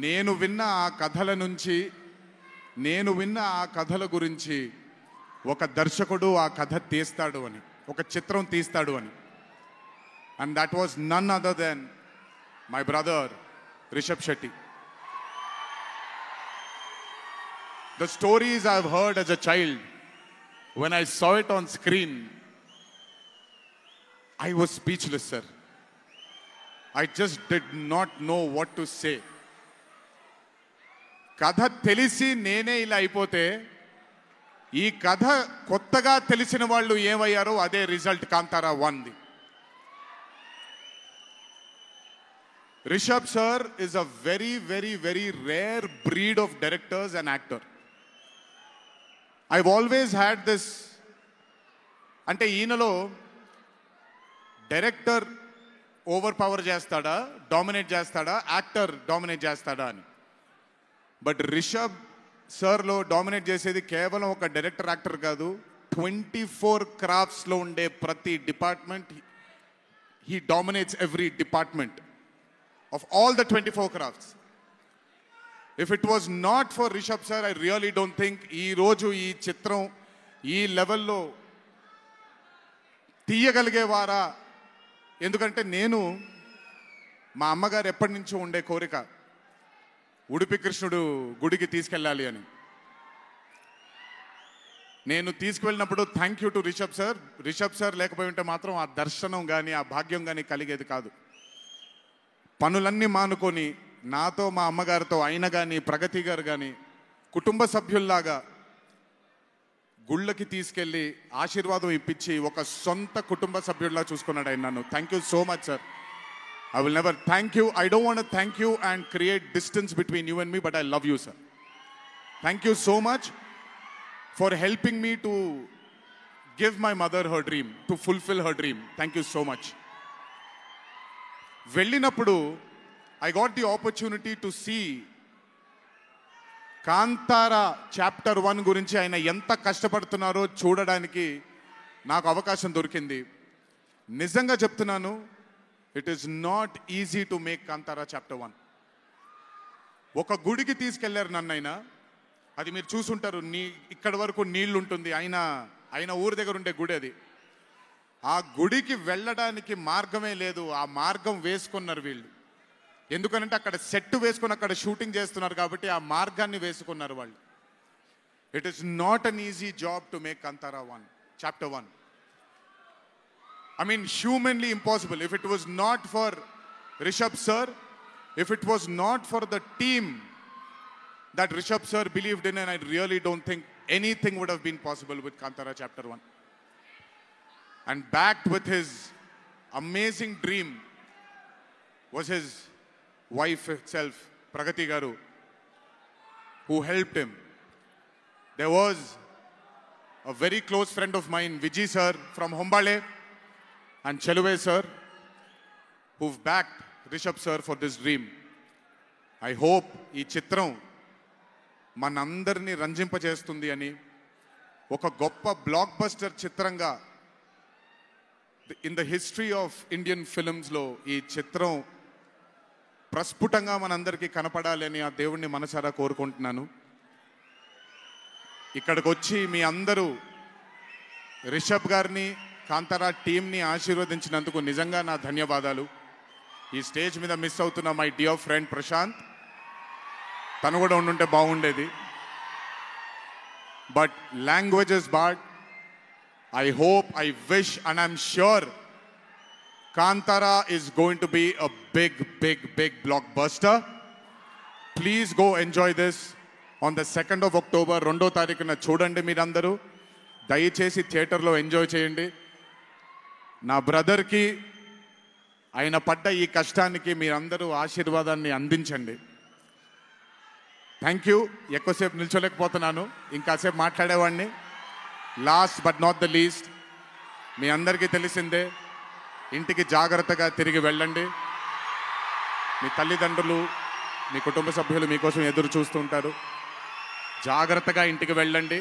నేను విన్న ఆ కథల నుంచి నేను విన్న ఆ కథల గురించి ఒక దర్శకుడు ఆ కథ తీస్తాడు అని, ఒక చిత్రం తీస్తాడు అని. And that was none other than my brother Rishab Shetty. The stories I've heard as a child, when I saw it on screen, I was speechless, sir. I just did not know what to say. కథ తెలిసి నేనే ఇలా అయిపోతే ఈ కథ కొత్తగా తెలిసిన వాళ్ళు ఏమయ్యారో అదే రిజల్ట్ కాంతారా 1ది. Rishabh sir is a very, very, very rare breed of directors and actor. I've always had this, అంటే ఈయనలో డైరెక్టర్ ఓవర్ పవర్ చేస్తాడా, డామినేట్ చేస్తాడా, యాక్టర్ డామినేట్ చేస్తాడా అని. బట్ రిషబ్ సార్లో డామినేట్ చేసేది కేవలం ఒక డైరెక్టర్ యాక్టర్ కాదు, 24 క్రాఫ్ట్స్లో ఉండే ప్రతి department. He dominates every department of all the 24 crafts. If it was not for Rishabh sir, I really don't think ee roju ee chitram ee level lo తీయగలిగేవారా. ఎందుకంటే నేను మా అమ్మగారు ఎప్పటి నుంచో ఉండే కోరిక ఉడిపి కృష్ణుడు గుడికి తీసుకెళ్ళాలి అని. నేను తీసుకువెళ్ళినప్పుడు thank you to Rishabh sir. Rishabh sir లేకపోయి ఉంటే మాత్రం ఆ దర్శనం కానీ ఆ భాగ్యం కానీ కలిగేది కాదు. పనులన్నీ మానుకొని నాతో మా అమ్మగారితో ఆయన కానీ ప్రగతి గారు కానీ కుటుంబ సభ్యుల్లాగా గుళ్ళకి తీసుకెళ్ళి ఆశీర్వాదం ఇప్పించి ఒక సొంత కుటుంబ సభ్యుల్లా చూసుకున్నాడు ఆయన నన్ను. Thank you so much sir. I will never thank you. I don't want thank you and create distance between you and me, but I love you sir. Thank you so much for helping me to give my mother her dream, to fulfil her dream. Thank you so much. వెళ్ళినప్పుడు I got the opportunity to see Kantara chapter 1 గురించి ఆయన ఎంత కష్టపడుతున్నారో చూడడానికి నాకు అవకాశం దొరికింది. నిజంగా చెప్తున్నాను, it is not easy to make Kantara chapter 1. ఒక గుడికి తీసుకెళ్లారు నన్నైనా, అది మీరు చూసుంటారు, ఇక్కడ వరకు నీళ్లు ఉంటుంది, ఆయన ఊరి దగ్గర ఉండే గుడి అది. ఆ గుడికి వెళ్ళడానికి మార్గమే లేదు, ఆ మార్గం వేసుకున్నారు వీళ్ళు. ఎందుకనంటే అక్కడ సెట్ వేసుకుని అక్కడ షూటింగ్ చేస్తున్నారు కాబట్టి ఆ మార్గాన్ని వేసుకున్నారు వాళ్ళు. It is not an easy job to make Kantara 1 chapter 1. I mean, humanly impossible. If it was not for Rishabh sir, if it was not for the team that Rishabh sir believed in, and I really don't think anything would have been possible with Kantara chapter 1. And backed with his amazing dream was his wife itself, Pragati Garu, who helped him. There was a very close friend of mine, Vijay sir from Hombale, and Cheluve sir, who've backed Rishabh sir for this dream. I hope ee chitram manandarni ranjinpachestundi ani, oka goppa blockbuster chitranga in the history of Indian films lo ee chitram ప్రస్ఫుటంగా మనందరికీ కనపడాలి అని ఆ దేవుణ్ణి మనసారా కోరుకుంటున్నాను. ఇక్కడికి వచ్చి మీ అందరూ రిషబ్ గారిని, కాంతారా టీంని ఆశీర్వదించినందుకు నిజంగా నా ధన్యవాదాలు. ఈ స్టేజ్ మీద మిస్ అవుతున్న మై డియర్ ఫ్రెండ్ ప్రశాంత్, తను కూడా ఉండుంటే బాగుండేది. But language is bad. I hope, I wish, and I'm sure Kantara is going to be a big, big, big blockbuster. Please go enjoy this on the 2nd of October. 2వ తారీఖున చూడండి మీరందరూ. దయచేసి థియేటర్లో ఎంజాయ్ చేయండి. నా బ్రదర్కి ఆయన పడ్డ ఈ కష్టానికి మీరందరూ ఆశీర్వాదాన్ని అందించండి. Thank you. ఎక్కువసేపు నిల్చోలేకపోతున్నాను, ఇంకాసేపు మాట్లాడేవాడిని. Last but not the least, మీ అందరికీ తెలిసిందే, ఇంటికి జాగ్రత్తగా తిరిగి వెళ్ళండి. మీ తల్లిదండ్రులు, మీ కుటుంబ సభ్యులు మీకోసం ఎదురు చూస్తూ ఉంటారు. జాగ్రత్తగా ఇంటికి వెళ్ళండి.